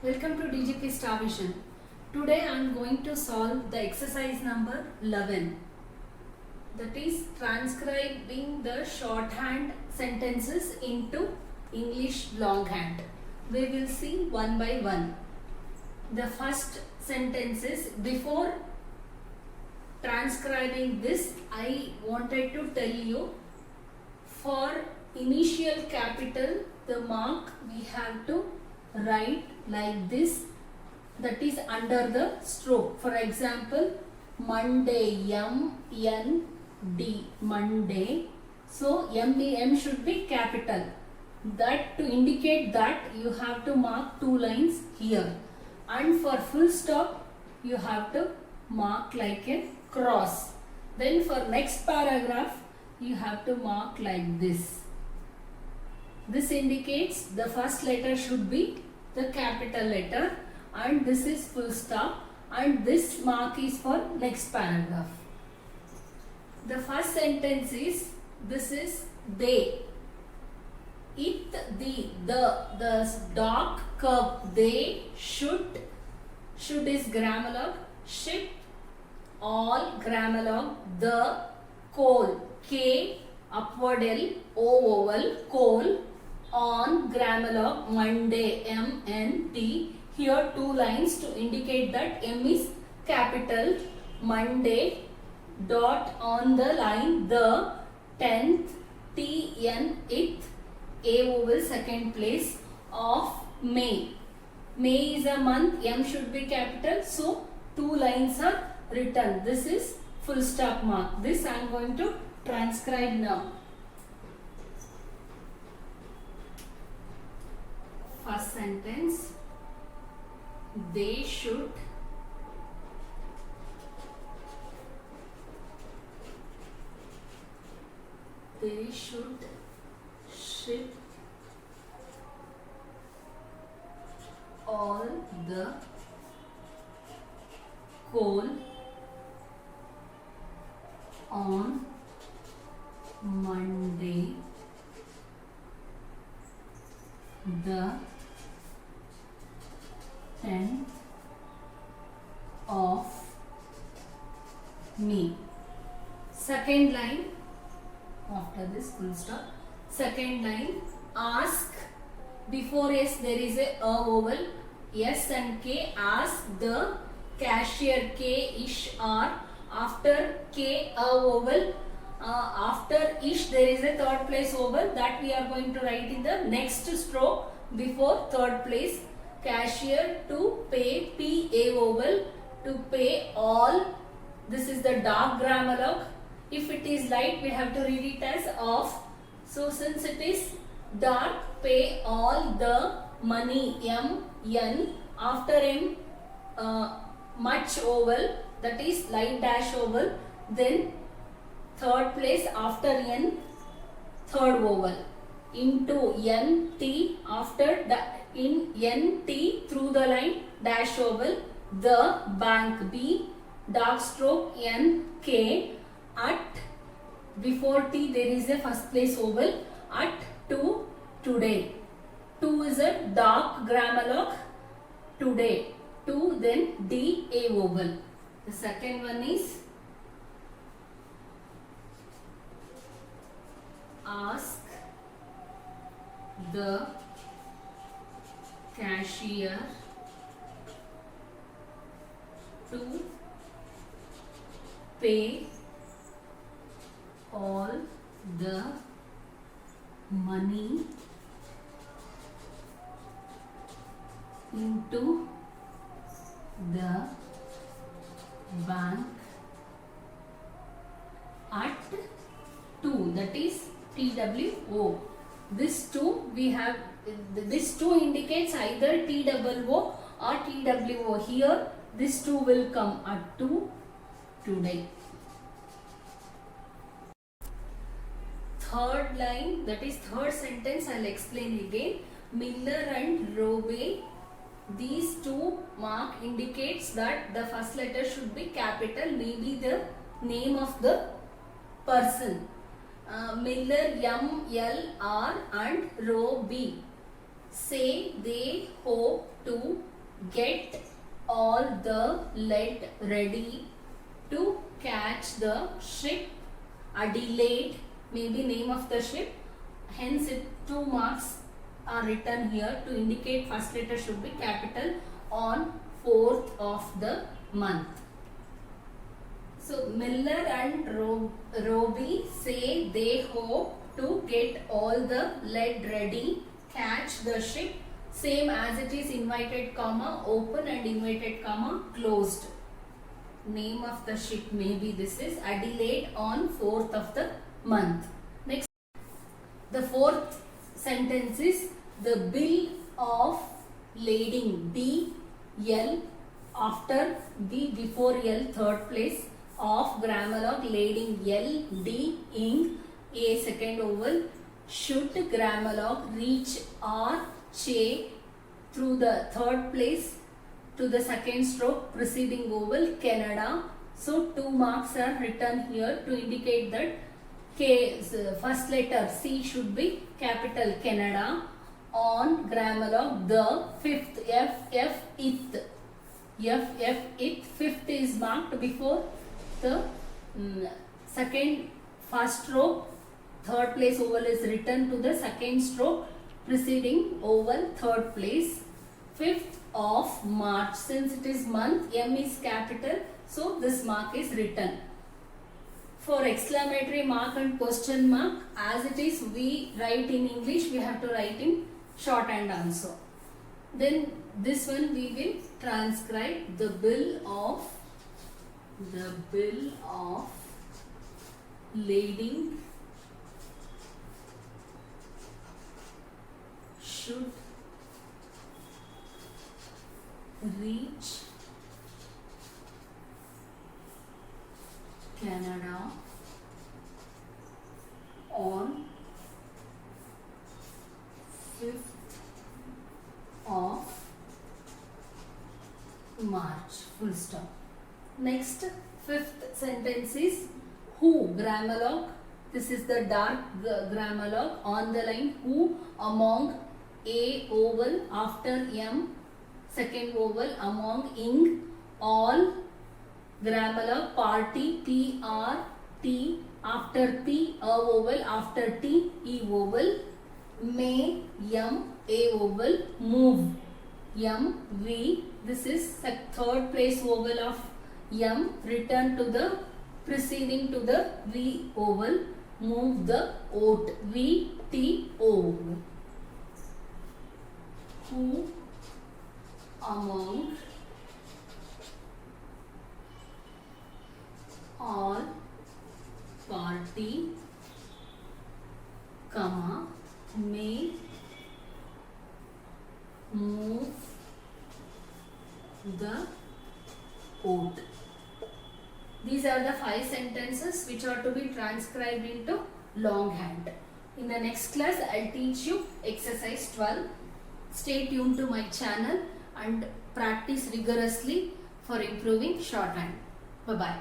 Welcome to DGP Star Vision. Today I am going to solve the exercise number 11. That is transcribing the shorthand sentences into English longhand. We will see one by one. The first sentence is, before transcribing this, I wanted to tell you, for initial capital the mark we have to write like this, that is under the stroke. For example, Monday, M-N-D, Monday. So M should be capital. That to indicate that you have to mark 2 lines here. And for full stop you have to mark like a cross. Then for next paragraph you have to mark like this. This indicates the first letter should be the capital letter and this is full stop, and this mark is for next paragraph. The first sentence is, this is they. It, the dark curve, they should is grammalogue, ship, all grammalogue, the coal, K, upward L, O vowel, coal, on grammalogue, Monday, M-N-T. Here 2 lines to indicate that M is capital, Monday, dot on the line, the 10th, T-N, it, A vowel second place, of May. May is a month, M should be capital, so 2 lines are written. This is full stop mark. This I am going to transcribe now. First sentence, they should ship all the coal on Monday, the 10th of May. Second line, after this full stop. Second line, ask, before S there is a vowel, S and K, ask the cashier, K, ish, R. After K, a vowel. After ish there is a third place vowel that we are going to write in the next stroke before third place. Cashier, to pay, P, a vowel, to pay all. This is the dark grammalogue. If it is light we have to read it as off. So since it is dark, pay all the money, M, N. After M, much vowel, that is light dash vowel. Then third place after N, third vowel, into N, T, after the in N, T, through the line, dash vowel, the bank, B, dark stroke, N, K, at, before T there is a first place vowel, at, to, today. To is a dark grammalogue, today. To, then D, a vowel. The second one is, ask the cashier to pay all the money into the bank at 2, that is TWO. This 2 we have, this 2 indicates either TWO or TWO. Here this 2 will come at 2, today. Third line, that is third sentence, I will explain again. Miller and Robe, these 2 mark indicates that the first letter should be capital, maybe the name of the person. Miller, M, L, R, and row B. say they hope to get all the lead ready to catch the ship. Adelaide may be name of the ship. Hence, 2 marks are written here to indicate first letter should be capital on 4th of the month. So, Miller and Roby say they hope to get all the lead ready, catch the ship. Same as it is invited comma, open and invited comma, closed. Name of the ship maybe this is Adelaide on 4th of the month. Next, the 4th sentence is the bill of lading, B-L after B before L, 3rd place of grammalogue, lading, L-D, ing, A second vowel. Should grammalogue reach R, che through the 3rd place to the 2nd stroke preceding vowel, Canada. So 2 marks are written here to indicate that first letter C should be capital Canada on grammalogue. The 5th, F, ith, 5th is marked before the first stroke. 3rd place vowel is written to the 2nd stroke preceding vowel, 3rd place. 5th of March, since it is month, M is capital, so this mark is written. For exclamatory mark and question mark, as it is we write in English, we have to write in shorthand also. Then this one we will transcribe. The bill of lading should reach Canada on 5th of March, full stop. Next, 5th sentence is who, grammalogue. This is the dark grammalogue on the line. Who among, A vowel after M, second vowel among, ing, all, grammalogue, party, P-R-T, after P, a vowel, after T, E vowel, may, M, A vowel, move, M, V, this is the 3rd place vowel of M, return to the preceding to the V vowel, move the oat, V, T, O. Who among all party, comma, may move the oat. These are the 5 sentences which are to be transcribed into longhand. In the next class, I'll teach you exercise 12. Stay tuned to my channel and practice rigorously for improving shorthand. Bye-bye.